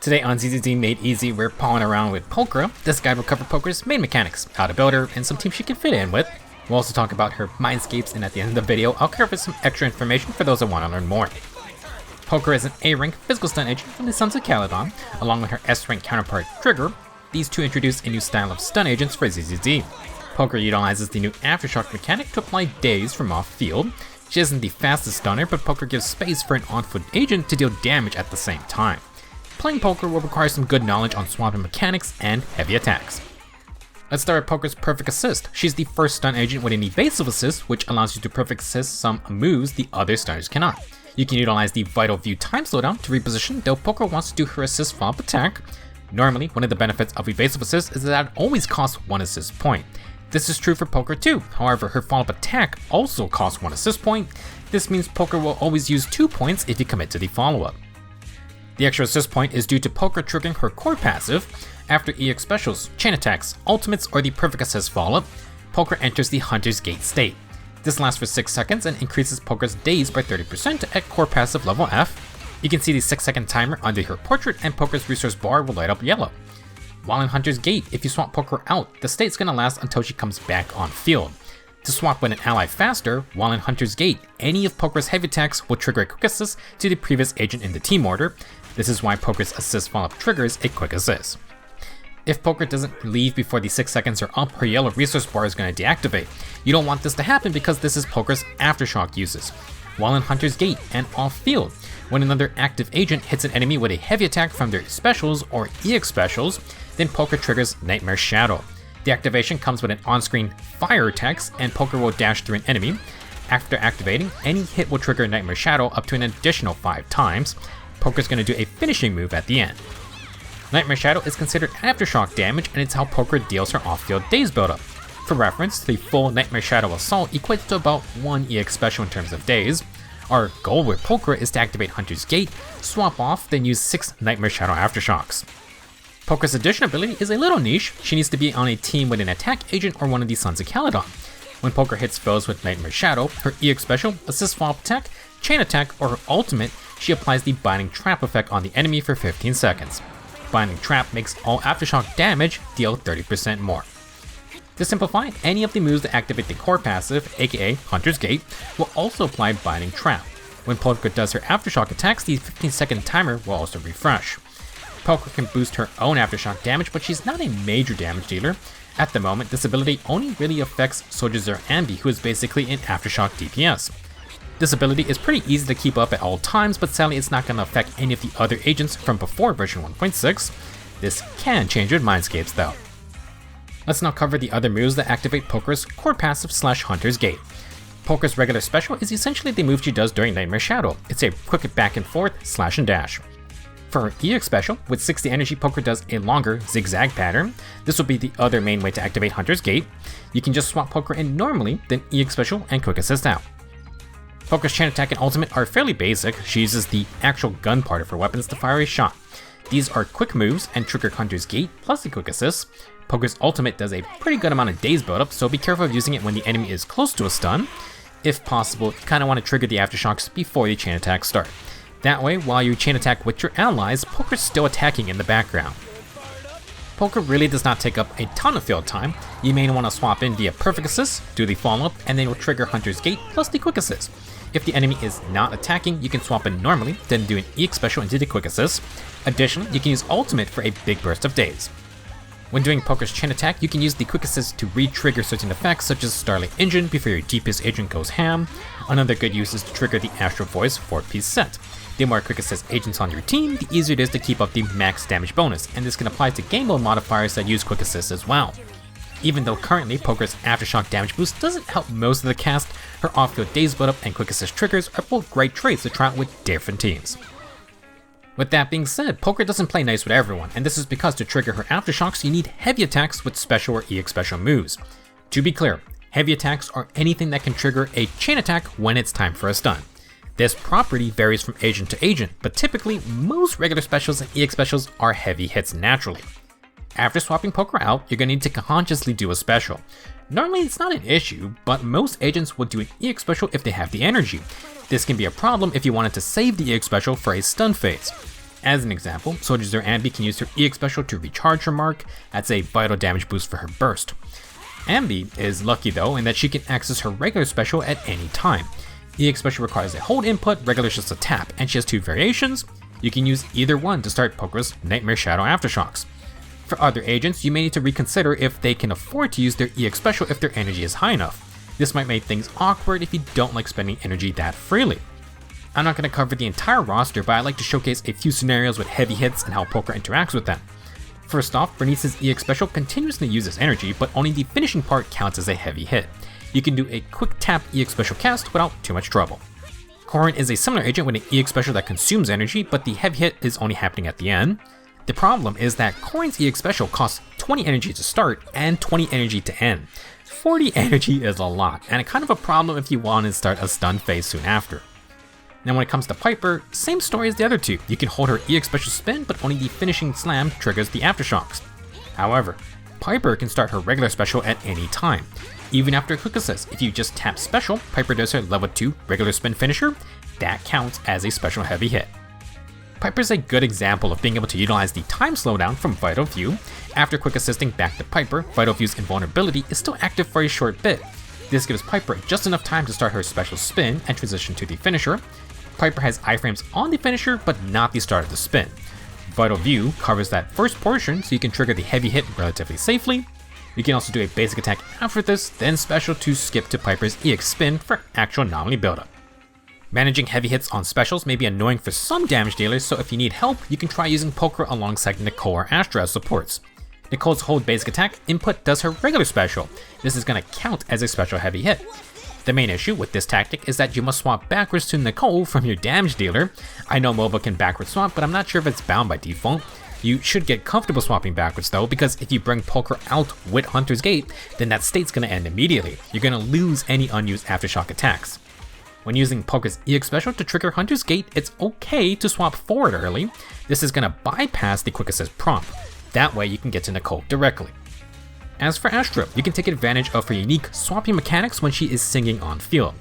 Today on ZZZ Made Easy, we're pawing around with Pulchra. This guide will cover Pulchra's main mechanics, how to build her, and some teams she can fit in with. We'll also talk about her Mindscapes, and at the end of the video, I'll cover some extra information for those that want to learn more. Pulchra is an A-rank physical stun agent from the Sons of Calydon, along with her S-rank counterpart Trigger. These two introduce a new style of stun agents for ZZZ. Pulchra utilizes the new Aftershock mechanic to apply daze from off-field. She isn't the fastest stunner, but Pulchra gives space for an on-foot agent to deal damage at the same time. Playing Pulchra will require some good knowledge on swapping mechanics and heavy attacks. Let's start with Pulchra's Perfect Assist. She's the first stun agent with an Evasive Assist, which allows you to Perfect Assist some moves the other stunners cannot. You can utilize the Vital View time slowdown to reposition, though Pulchra wants to do her assist follow-up attack. Normally, one of the benefits of Evasive Assist is that it always costs 1 assist point. This is true for Pulchra too, however her follow-up attack also costs 1 assist point. This means Pulchra will always use 2 points if you commit to the follow-up. The extra assist point is due to Pulchra triggering her core passive. After EX specials, chain attacks, ultimates, or the perfect assist follow-up, Pulchra enters the Hunter's Gate state. This lasts for 6 seconds and increases Pulchra's daze by 30% at core passive level F. You can see the 6-second timer under her portrait, and Pulchra's resource bar will light up yellow. While in Hunter's Gate, if you swap Pulchra out, the state's gonna last until she comes back on field. To swap with an ally faster, while in Hunter's Gate, any of Pulchra's heavy attacks will trigger a quick assist to the previous agent in the team order. This is why Pulchra's assist follow-up triggers a quick assist. If Pulchra doesn't leave before the 6 seconds are up, her yellow resource bar is going to deactivate. You don't want this to happen because this is Pulchra's Aftershock uses. While in Hunter's Gate and off-field, when another active agent hits an enemy with a heavy attack from their specials or EX specials, then Pulchra triggers Nightmare Shadow. The activation comes with an on-screen fire text, and Pulchra will dash through an enemy. After activating, any hit will trigger Nightmare Shadow up to an additional 5 times. Pulchra's going to do a finishing move at the end. Nightmare Shadow is considered Aftershock damage, and it's how Pulchra deals her off-field daze buildup. For reference, the full Nightmare Shadow Assault equates to about 1 EX special in terms of daze. Our goal with Pulchra is to activate Hunter's Gate, swap off, then use 6 Nightmare Shadow Aftershocks. Pulchra's addition ability is a little niche. She needs to be on a team with an attack agent or one of the Sons of Calydon. When Pulchra hits foes with Nightmare Shadow, her EX special, assist follow-up attack, chain attack, or her ultimate, she applies the Binding Trap effect on the enemy for 15 seconds. Binding Trap makes all Aftershock damage deal 30% more. To simplify, any of the moves that activate the core passive, aka Hunter's Gate, will also apply Binding Trap. When Pulchra does her Aftershock attacks, the 15-second timer will also refresh. Pulchra can boost her own Aftershock damage, but she's not a major damage dealer. At the moment, this ability only really affects Zzzero Ambi, who is basically an Aftershock DPS. This ability is pretty easy to keep up at all times, but sadly it's not going to affect any of the other agents from before version 1.6. This can change with Mindscapes though. Let's now cover the other moves that activate Pulchra's core passive / Hunter's Gate. Pulchra's regular special is essentially the move she does during Nightmare Shadow. It's a quick back and forth / and dash. For her EX special, with 60 energy, Pulchra does a longer zigzag pattern. This will be the other main way to activate Hunter's Gate. You can just swap Pulchra in normally, then EX special and quick assist out. Pulchra's chain attack and ultimate are fairly basic. She uses the actual gun part of her weapons to fire a shot. These are quick moves and trigger Hunter's Gate plus the quick assist. Pulchra's ultimate does a pretty good amount of daze buildup, so be careful of using it when the enemy is close to a stun. If possible, you kind of want to trigger the Aftershocks before the chain attacks start. That way, while you chain attack with your allies, Pulchra's still attacking in the background. Pulchra really does not take up a ton of field time. You may want to swap in via Perfect Assist, do the follow-up, and then will trigger Hunter's Gate plus the Quick Assist. If the enemy is not attacking, you can swap in normally, then do an EX special into the Quick Assist. Additionally, you can use Ultimate for a big burst of daze. When doing Pulchra's chain attack, you can use the Quick Assist to re-trigger certain effects such as Starlight Engine before your DPS agent goes ham. Another good use is to trigger the Astral Voice 4-piece set. The more Quick Assist agents on your team, the easier it is to keep up the max damage bonus, and this can apply to game mode modifiers that use Quick Assist as well. Even though currently Pulchra's Aftershock damage boost doesn't help most of the cast, her off-field daze buildup and Quick Assist triggers are both great traits to try out with different teams. With that being said, Pulchra doesn't play nice with everyone, and this is because to trigger her Aftershocks you need heavy attacks with special or EX special moves. To be clear, heavy attacks are anything that can trigger a chain attack when it's time for a stun. This property varies from agent to agent, but typically most regular specials and EX specials are heavy hits naturally. After swapping Pulchra out, you're going to need to consciously do a special. Normally it's not an issue, but most agents will do an EX special if they have the energy. This can be a problem if you wanted to save the EX special for a stun phase. As an example, Soldier Zero Ambi can use her EX special to recharge her mark. That's a vital damage boost for her burst. Ambi is lucky though in that she can access her regular special at any time. EX special requires a hold input, regular is just a tap, and she has 2 variations. You can use either one to start Pulchra's Nightmare Shadow Aftershocks. For other agents, you may need to reconsider if they can afford to use their EX special if their energy is high enough. This might make things awkward if you don't like spending energy that freely. I'm not going to cover the entire roster, but I'd like to showcase a few scenarios with heavy hits and how Pulchra interacts with them. First off, Bernice's EX special continuously uses energy, but only the finishing part counts as a heavy hit. You can do a quick tap EX special cast without too much trouble. Corrin is a similar agent with an EX special that consumes energy, but the heavy hit is only happening at the end. The problem is that Corrin's EX special costs 20 energy to start and 20 energy to end. 40 energy is a lot, and kind of a problem if you want to start a stun phase soon after. Now when it comes to Piper, same story as the other two. You can hold her EX special spin, but only the finishing slam triggers the Aftershocks. However, Piper can start her regular special at any time. Even after a quick assist, if you just tap special, Piper does her level 2 regular spin finisher, that counts as a special heavy hit. Piper's a good example of being able to utilize the time slowdown from Vital View. After quick assisting back to Piper, Vital View's invulnerability is still active for a short bit. This gives Piper just enough time to start her special spin and transition to the finisher. Piper has iframes on the finisher, but not the start of the spin. Vital View covers that first portion so you can trigger the heavy hit relatively safely. You can also do a basic attack after this, then special to skip to Piper's EX spin for actual anomaly buildup. Managing heavy hits on specials may be annoying for some damage dealers, so if you need help, you can try using Pulchra alongside Nicole or Astra as supports. Nicole's hold basic attack input does her regular special. This is going to count as a special heavy hit. The main issue with this tactic is that you must swap backwards to Nicole from your damage dealer. I know MOBA can backward swap, but I'm not sure if it's bound by default. You should get comfortable swapping backwards though, because if you bring Pulchra out with Hunter's Gate, then that state's going to end immediately. You're going to lose any unused Aftershock attacks. When using Pulchra's EX special to trigger Hunter's Gate, it's okay to swap forward early. This is going to bypass the quick assist prompt. That way you can get to Nicole directly. As for Astra, you can take advantage of her unique swapping mechanics when she is singing on field.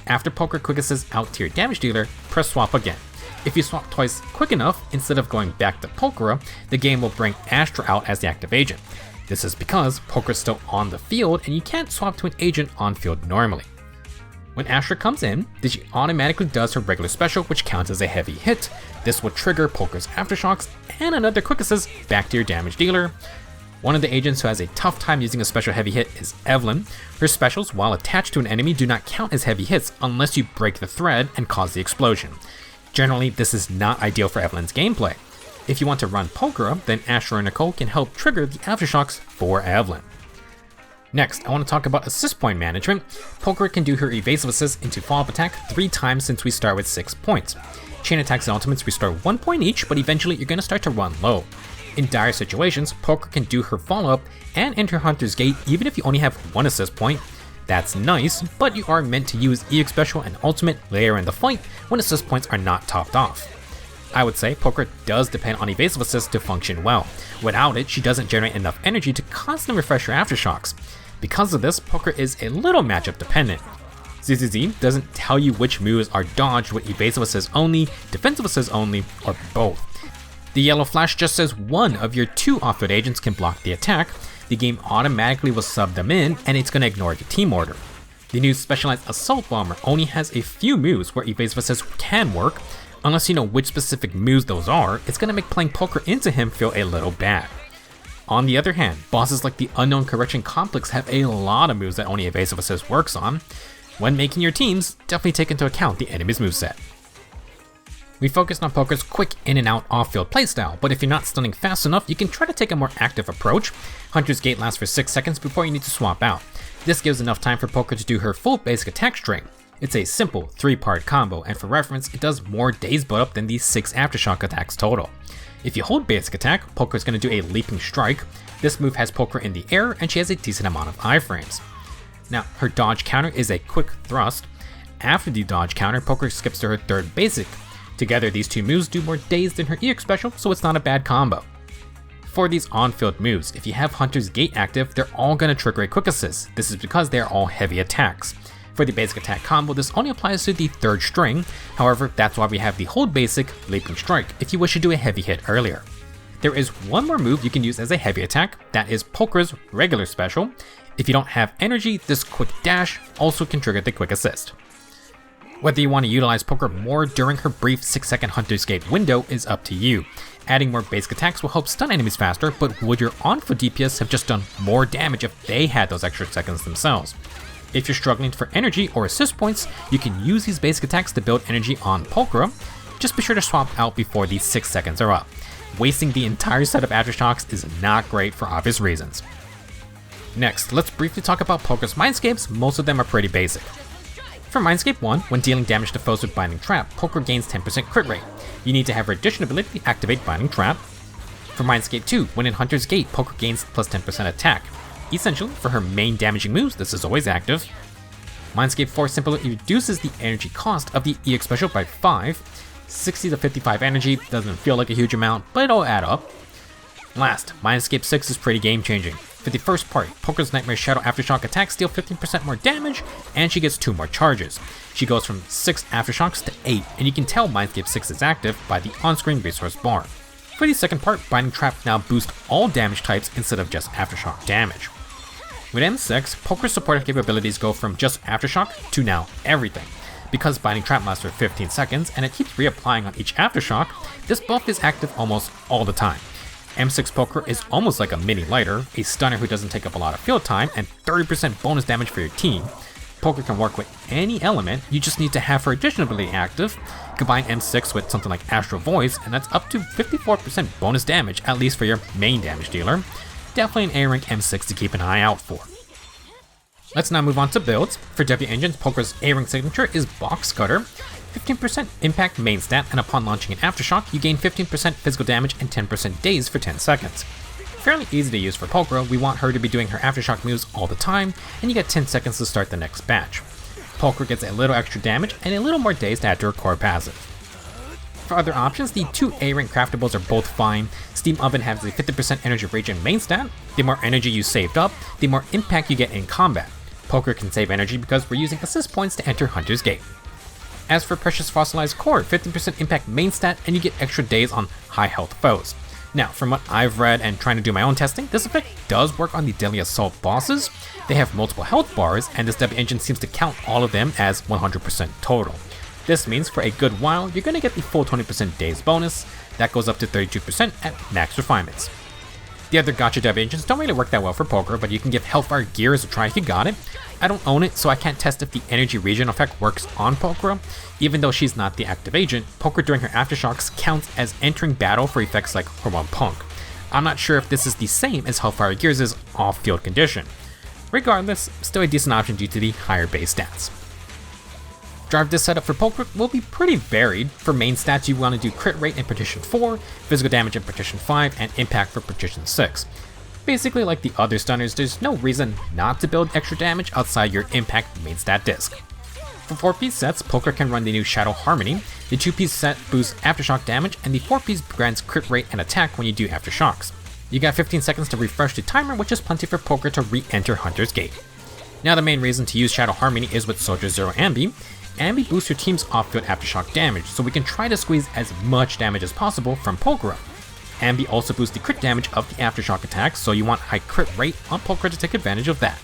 After Pulchra quick assists out to your damage dealer, press swap again. If you swap twice quick enough, instead of going back to Pulchra, the game will bring Astra out as the active agent. This is because Pulchra is still on the field and you can't swap to an agent on field normally. When Astra comes in, she automatically does her regular special, which counts as a heavy hit. This will trigger Pulchra's Aftershocks and another quick assist back to your damage dealer. One of the agents who has a tough time using a special heavy hit is Evelyn. Her specials, while attached to an enemy, do not count as heavy hits unless you break the thread and cause the explosion. Generally, this is not ideal for Evelyn's gameplay. If you want to run Pulchra, then Astra and Nicole can help trigger the Aftershocks for Evelyn. Next, I want to talk about assist point management. Pulchra can do her evasive assist into follow-up attack 3 times since we start with 6 points. Chain attacks and ultimates restore 1 point each, but eventually you're going to start to run low. In dire situations, Pulchra can do her follow-up and enter Hunter's Gate even if you only have 1 assist point. That's nice, but you are meant to use EX special and ultimate later in the fight when assist points are not topped off. I would say Pulchra does depend on evasive assist to function well. Without it, she doesn't generate enough energy to constantly refresh her Aftershocks. Because of this, Pulchra is a little matchup dependent. ZZZ doesn't tell you which moves are dodged with evasive assist only, defensive assist only, or both. The yellow flash just says one of your 2 off-field agents can block the attack. The game automatically will sub them in, and it's going to ignore the team order. The new specialized assault bomber only has a few moves where evasive assist can work. Unless you know which specific moves those are, it's going to make playing Pulchra into him feel a little bad. On the other hand, bosses like the Unknown Correction Complex have a lot of moves that only evasive assist works on. When making your teams, definitely take into account the enemy's moveset. We focused on Pulchra's quick in and out off-field playstyle, but if you're not stunning fast enough, you can try to take a more active approach. Hunter's Gate lasts for 6 seconds before you need to swap out. This gives enough time for Pulchra to do her full basic attack string. It's a simple 3-part combo, and for reference, it does more days build-up than the 6 Aftershock attacks total. If you hold basic attack, Pulchra is going to do a leaping strike. This move has Pulchra in the air, and she has a decent amount of iframes. Now, her dodge counter is a quick thrust. After the dodge counter, Pulchra skips to her 3rd basic. Together, these 2 moves do more days than her EX special, so it's not a bad combo. For these on-field moves, if you have Hunter's Gate active, they're all going to trigger a quick assist. This is because they are all heavy attacks. For the basic attack combo, this only applies to the 3rd string, however that's why we have the hold basic Leaping Strike if you wish to do a heavy hit earlier. There is one more move you can use as a heavy attack, that is Pulchra's regular special. If you don't have energy, this quick dash also can trigger the quick assist. Whether you want to utilize Pulchra more during her brief 6-second Hunter's Gate window is up to you. Adding more basic attacks will help stun enemies faster, but would your on-foot DPS have just done more damage if they had those extra seconds themselves? If you're struggling for energy or assist points, you can use these basic attacks to build energy on Pulchra. Just be sure to swap out before these 6 seconds are up. Wasting the entire set of Aftershocks is not great for obvious reasons. Next, let's briefly talk about Pulchra's Mindscapes. Most of them are pretty basic. For Mindscape 1, when dealing damage to foes with Binding Trap, Pulchra gains 10% crit rate. You need to have her additional ability to activate Binding Trap. For Mindscape 2, when in Hunter's Gate, Pulchra gains plus 10% attack. Essentially, for her main damaging moves, this is always active. Mindscape 4 simply reduces the energy cost of the EX special by 5. 60 to 55 energy doesn't feel like a huge amount, but it'll add up. Last, Mindscape 6 is pretty game changing. For the first part, Pulchra's Nightmare Shadow Aftershock attacks deal 15% more damage, and she gets 2 more charges. She goes from 6 Aftershocks to 8, and you can tell Mindscape 6 is active by the on-screen resource bar. For the second part, Binding Trap now boosts all damage types instead of just Aftershock damage. With M6, Pulchra's supportive capabilities go from just Aftershock to now everything. Because Binding Trap lasts for 15 seconds and it keeps reapplying on each Aftershock, this buff is active almost all the time. M6 Pulchra is almost like a mini lighter, a stunner who doesn't take up a lot of field time, and 30% bonus damage for your team. Pulchra can work with any element, you just need to have her additional ability active. Combine M6 with something like Astral Voice, and that's up to 54% bonus damage, at least for your main damage dealer. Definitely an A-rank M6 to keep an eye out for. Let's now move on to builds. For W Engines, Pulchra's A-rank signature is Box Cutter. 15% impact main stat, and upon launching an Aftershock, you gain 15% physical damage and 10% daze for 10 seconds. Fairly easy to use for Pulchra, we want her to be doing her Aftershock moves all the time, and you get 10 seconds to start the next batch. Pulchra gets a little extra damage and a little more daze to add to her core passive. For other options, the 2 A-rank craftables are both fine. Steam Oven has a 50% energy regen main stat. The more energy you saved up, the more impact you get in combat. Pulchra can save energy because we're using assist points to enter Hunter's Gate. As for Precious Fossilized Core, 15% impact main stat, and you get extra days on high health foes. Now, from what I've read and trying to do my own testing, this effect does work on the Deadly Assault bosses. They have multiple health bars, and this W engine seems to count all of them as 100% total. This means for a good while, you're going to get the full 20% days bonus. That goes up to 32% at max refinements. The other gacha W engines don't really work that well for Pulchra, but you can give Hellfire Gears a try if you got it. I don't own it, so I can't test if the energy regen effect works on Pulchra. Even though she's not the active agent, Pulchra during her Aftershocks counts as entering battle for effects like Hormone Punk. I'm not sure if this is the same as Hellfire Gears' off-field condition. Regardless, still a decent option due to the higher base stats. Drive this setup for Pulchra will be pretty varied. For main stats, you want to do crit rate in Partition 4, physical damage in Partition 5, and impact for Partition 6. Basically, like the other stunners, there's no reason not to build extra damage outside your impact main stat disc. For 4-piece sets, Pulchra can run the new Shadow Harmony. The 2-piece set boosts Aftershock damage, and the 4-piece grants crit rate and attack when you do Aftershocks. You got 15 seconds to refresh the timer, which is plenty for Pulchra to re-enter Hunter's Gate. Now the main reason to use Shadow Harmony is with Soldier Zero Ambi. Ambi boosts your team's off-field Aftershock damage, so we can try to squeeze as much damage as possible from Pulchra. Ambi also boosts the crit damage of the Aftershock attacks, so you want high crit rate on Pulchra to take advantage of that.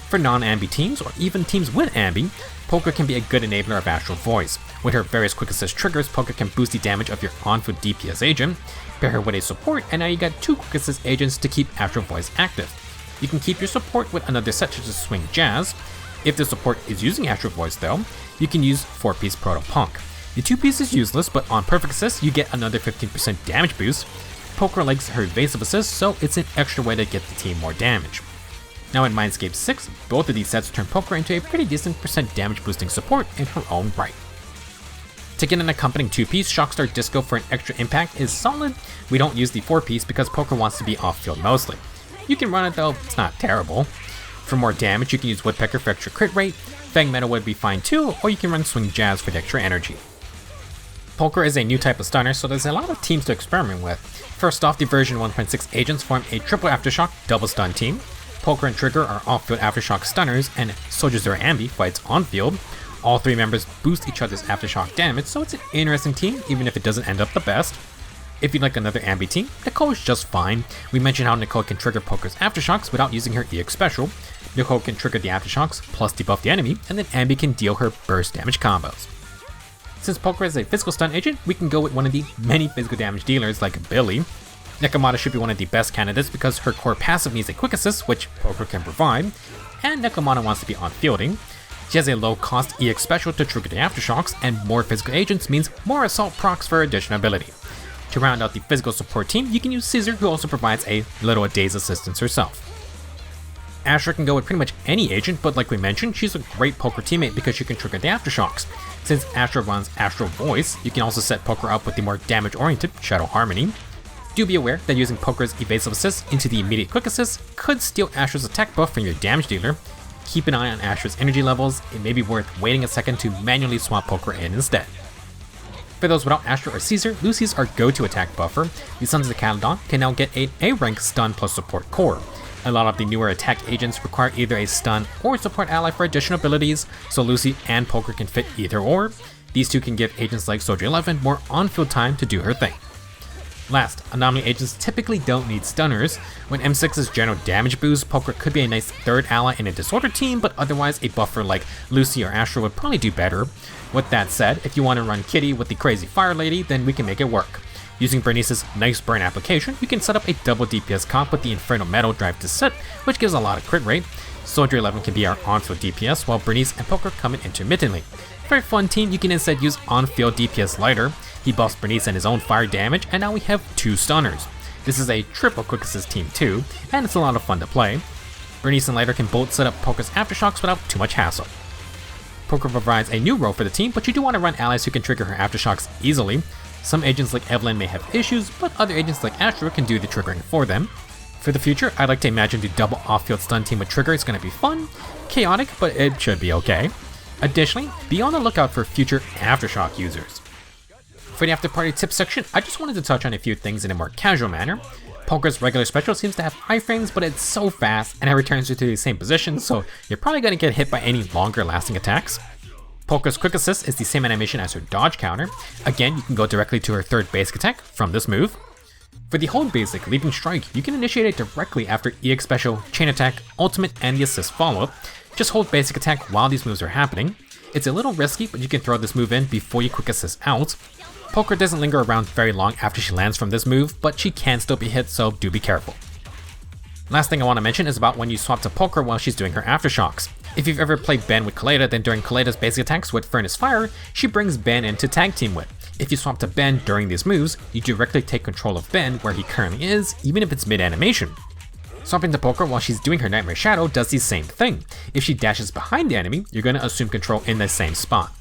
For non-Ambi teams, or even teams with Ambi, Pulchra can be a good enabler of Astral Voice. With her various quick assist triggers, Pulchra can boost the damage of your on-foot DPS agent. Pair her with a support, and now you got 2 quick assist agents to keep Astral Voice active. You can keep your support with another set such as Swing Jazz. If the support is using Astral Voice though, you can use 4-piece Proto Punk. The 2-piece is useless, but on perfect assist you get another 15% damage boost. Pulchra likes her evasive assist, so it's an extra way to get the team more damage. Now in Mindscape 6, both of these sets turn Pulchra into a pretty decent percent damage boosting support in her own right. To get an accompanying 2-piece, Shockstar Disco for an extra impact is solid. We don't use the 4-piece because Pulchra wants to be off-field mostly. You can run it though, it's not terrible. For more damage, you can use Woodpecker for extra crit rate, Fang Metal would be fine too, or you can run Swing Jazz for the extra energy. Pulchra is a new type of stunner, so there's a lot of teams to experiment with. First off, the version 1.6 agents form a triple Aftershock double stun team. Pulchra and Trigger are off-field Aftershock stunners, and zzzero Ambi fights on-field. All three members boost each other's Aftershock damage, so it's an interesting team, even if it doesn't end up the best. If you'd like another Ambi team, Nicole is just fine. We mentioned how Nicole can trigger Pulchra's Aftershocks without using her EX special. Nicole can trigger the Aftershocks plus debuff the enemy, and then Ambi can deal her burst damage combos. Since Pulchra is a physical stun agent, we can go with one of the many physical damage dealers like Billy. Nekomata should be one of the best candidates because her core passive needs a quick assist, which Pulchra can provide, and Nekomata wants to be on fielding. She has a low cost EX special to trigger the Aftershocks, and more physical agents means more assault procs for additional ability. To round out the physical support team, you can use Caesar, who also provides a little daze assistance herself. Astra can go with pretty much any agent, but like we mentioned, she's a great Pulchra teammate because she can trigger the Aftershocks. Since Astra runs Astral Voice, you can also set Pulchra up with the more damage-oriented Shadow Harmony. Do be aware that using Pulchra's Evasive Assist into the immediate Quick Assist could steal Astra's attack buff from your damage dealer. Keep an eye on Astra's energy levels, it may be worth waiting a second to manually swap Pulchra in instead. For those without Astra or Caesar, Lucy's our go-to attack buffer. The Sons of Calydon can now get an A-rank stun plus support core. A lot of the newer attack agents require either a stun or support ally for additional abilities, so Lucy and Pulchra can fit either or. These two can give agents like Soldier 11 more on-field time to do her thing. Last, anomaly agents typically don't need stunners. When M6's general damage boosts, Pulchra could be a nice third ally in a disorder team, but otherwise a buffer like Lucy or Astra would probably do better. With that said, if you want to run Kitty with the crazy Fire Lady, then we can make it work. Using Bernice's nice burn application, you can set up a double DPS comp with the Infernal Metal drive to sit, which gives a lot of crit rate. Soldier 11 can be our on-field DPS, while Bernice and Pulchra come in intermittently. For a fun team, you can instead use on-field DPS Lighter. He buffs Bernice and his own fire damage, and now we have 2 stunners. This is a triple quick assist team too, and it's a lot of fun to play. Bernice and Lighter can both set up Pulchra's Aftershocks without too much hassle. Pulchra provides a new role for the team, but you do want to run allies who can trigger her Aftershocks easily. Some agents like Evelyn may have issues, but other agents like Astra can do the triggering for them. For the future, I'd like to imagine the double off-field stun team with Trigger is going to be fun, chaotic, but it should be okay. Additionally, be on the lookout for future Aftershock users. For the after party tips section, I just wanted to touch on a few things in a more casual manner. Pulchra's regular special seems to have iframes, but it's so fast and it returns you to the same position, so you're probably going to get hit by any longer lasting attacks. Pulchra's quick assist is the same animation as her dodge counter. Again, you can go directly to her third basic attack from this move. For the hold basic, Leaping Strike, you can initiate it directly after EX special, chain attack, ultimate, and the assist follow-up. Just hold basic attack while these moves are happening. It's a little risky, but you can throw this move in before you quick assist out. Pulchra doesn't linger around very long after she lands from this move, but she can still be hit, so do be careful. Last thing I want to mention is about when you swap to Pulchra while she's doing her Aftershocks. If you've ever played Ben with Calydon, then during Calyda's basic attacks with Furnace Fire, she brings Ben in to tag team with. If you swap to Ben during these moves, you directly take control of Ben where he currently is, even if it's mid-animation. Swapping to Pulchra while she's doing her Nightmare Shadow does the same thing. If she dashes behind the enemy, you're going to assume control in the same spot.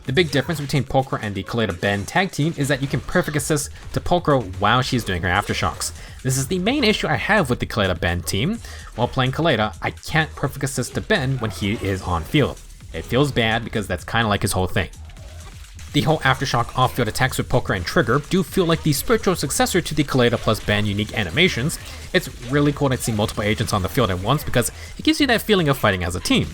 The big difference between Pulchra and the Calydon Ben tag team is that you can perfect assist to Pulchra while she's doing her Aftershocks. This is the main issue I have with the Calydon Ben team. While playing Calydon, I can't perfect assist to Ben when he is on field. It feels bad because that's kind of like his whole thing. The whole Aftershock off-field attacks with Pulchra and Trigger do feel like the spiritual successor to the Calydon plus Ben unique animations. It's really cool to see multiple agents on the field at once because it gives you that feeling of fighting as a team.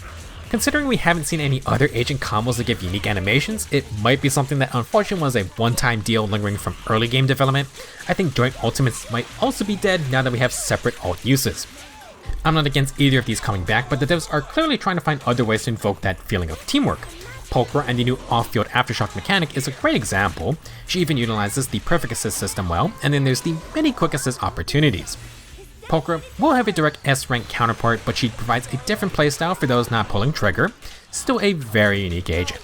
Considering we haven't seen any other agent combos that give unique animations, it might be something that unfortunately was a one-time deal lingering from early game development. I think joint ultimates might also be dead now that we have separate ult uses. I'm not against either of these coming back, but the devs are clearly trying to find other ways to invoke that feeling of teamwork. Pulchra and the new off-field Aftershock mechanic is a great example. She even utilizes the perfect assist system well, and then there's the many quick assist opportunities. Pulchra will have a direct S-rank counterpart, but she provides a different playstyle for those not pulling Trigger. Still a very unique agent.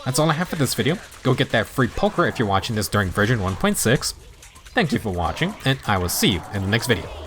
That's all I have for this video. Go get that free Pulchra if you're watching this during version 1.6. Thank you for watching, and I will see you in the next video.